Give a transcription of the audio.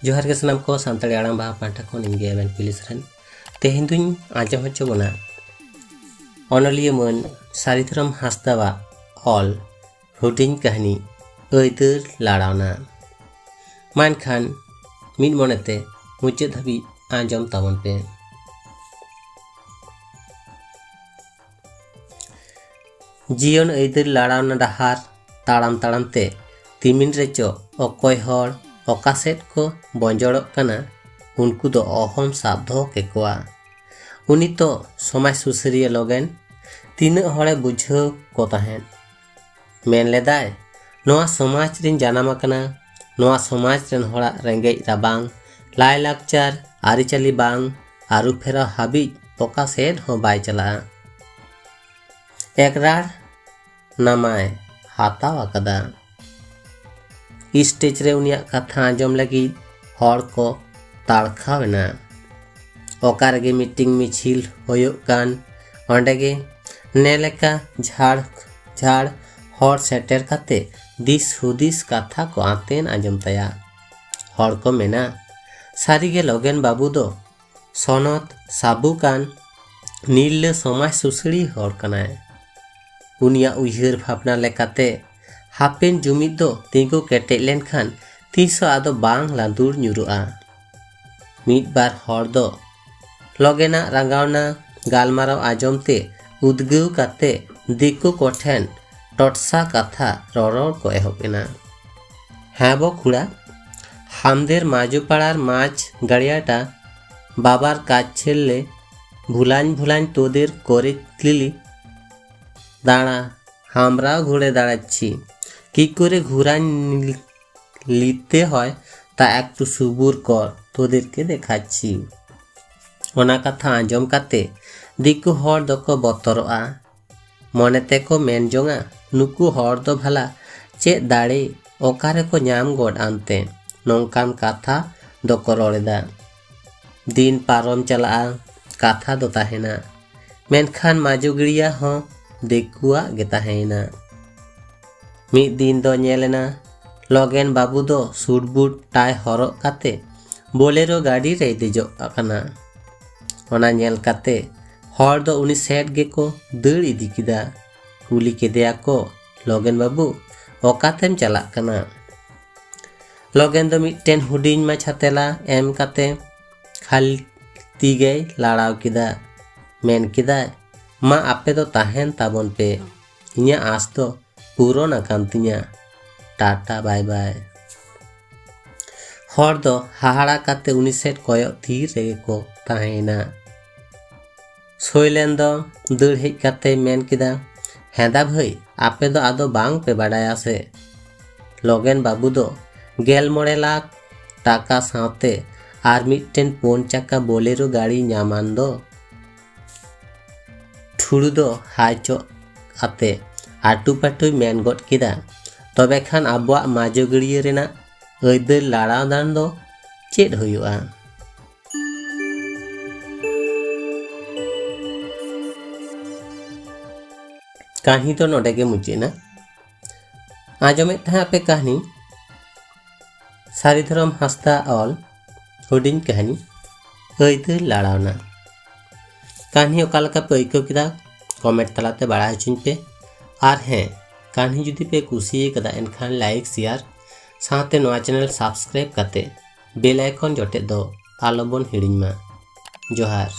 जोहार के सनाम को सानताड़ी आड़ांग बाहा पांठा खन इनगे एवेन पुलिस रन तेहें दुñ आंजम होचो बोना अनलिया मन सारिधरम हांसदावा ऑल हुडिंग कहानी ऐदर लाड़ावना मानखान मिद मनेते मुचाद धाबी आंजम ताबन पे। जीवन ऐदर लाड़ावना डाहार ताड़ाम ताड़ाम ते तिमिन रेचो अकय हर अका सेद को बंजड़ोग काना उनको दो अहम साब दो केकोआ। उनी तो समाज सुसरिया लगेन तीना हड़े बुझाव को ताहेन मेन लेदाय नोआ समाज रिन जानाम आकना नोआ समाज रिन हड़ा रेंगेज राबांग लाय लाकचार आरिचाली बांग आरु फेरा हाबिज अका सेद हो बाय चला एकरार नामाय हाताव आकदा। स्टेज रे उनिया कथा आंजम लगी हड़ को ताड़खावेना ओकारगे मीटिंग मिछिल होयो कान ओंडेगे नेलेका झाड़ झाड़ हड़ सेटर काते दिस हुदिस कथा को आतेन आंजम तया हड़ को मेना सारिगे लगेन बाबू दो सनत साबु कान नील समाज सुसड़ी हड़ कनाय उनिया उयहर भावना लेकाते हापेन जुमिद दो तिंगु केटेज लेनखान तीसो आदो बांग लांदुर न्युरुआ मिद बार हड़ दो लगेना रांगावना गालमाराव आजमते उद्गव काते दिकु कोठेन टटसा कथा ररड़ को एहबेना। हाँ बो खुड़ा हामदेर माजुपाड़ार माज गाड़ियाटा बाबार काज छेड़ले भुलान भुलान तोदेर करे लिली दाड़ा हामराव घुरे दाड़ाচ্ছি কি করে ঘুরান লিতে হয় তা একটু সুবুর কর তোদেরকে দেখাচ্ছি। ওনা কথা আঞ্জম কাতে দিকু হর দকো বতরआ মনেতে কো মেন জঙা নুকু হর দো ভালা চেদ দাড়ে ওকারে को ᱧᱟᱢ গড আনতে নংকান কথা দকো রড়েদা दिन पारम चलाआ कथा दो ताहेना मेनखान माजुगड़िया हो दिकुआ गे ताहेना। मिद दिन दो नेलेना लगेन बाबू दो सूटबूट टाई हरक काते बोलेरो गाड़ी रे देजोग आकना ओना नेल काते हर दो उनी सेट गेको दड़ इदी किदा कुली केदेया को लगेन बाबू ओकातेम चलाक काना लगेन दो मिदटेन हुडिंग माछा तेला एम काते खाली तीगे लाड़ाव किदा मेन किदा मा आपे दो ताहेन ताबन पे इन्या आस दो पूरन आकान तिया टाटा बाय बाय। हर दो हाहाड़ा काते उनी सेट कयक थीर रेगे को ताहेना सोयलेन दो दड़ हेज काते मेन किदा हेदा भाई आपे दो आदो बांग पे बाडाया से लगेन बाबू दो 11 लाख टाका सावते आर मिदटेन 4 चाका बोलेरो गाड़ी ᱧᱟᱢᱟᱱ दो ठुड़ू दो हाइचो आते आटू पाटू मेन गड किदा तबे खान आबुआ माजुगड़िया रेना ऐदर लाड़ाव दान दो चेद हुयुआ। कहानी तो नोडे के मुचेना आंजमेद था पे कहानी सारिधरम हांसदा ऑल हुडिंग कहानी ऐदर लाड़ावना कहानी ओकालका पे आइको किदा कमेंट तलाते बाड़ा हचिन पे और हाँ कहानी जुदी पे कुसिये कदा एनखान लाइक शेयर साथे नोआ चैनल सब्सक्राइब काते बेल आइकन जटे दो आलोबन हिड़िंग मा। जोहार।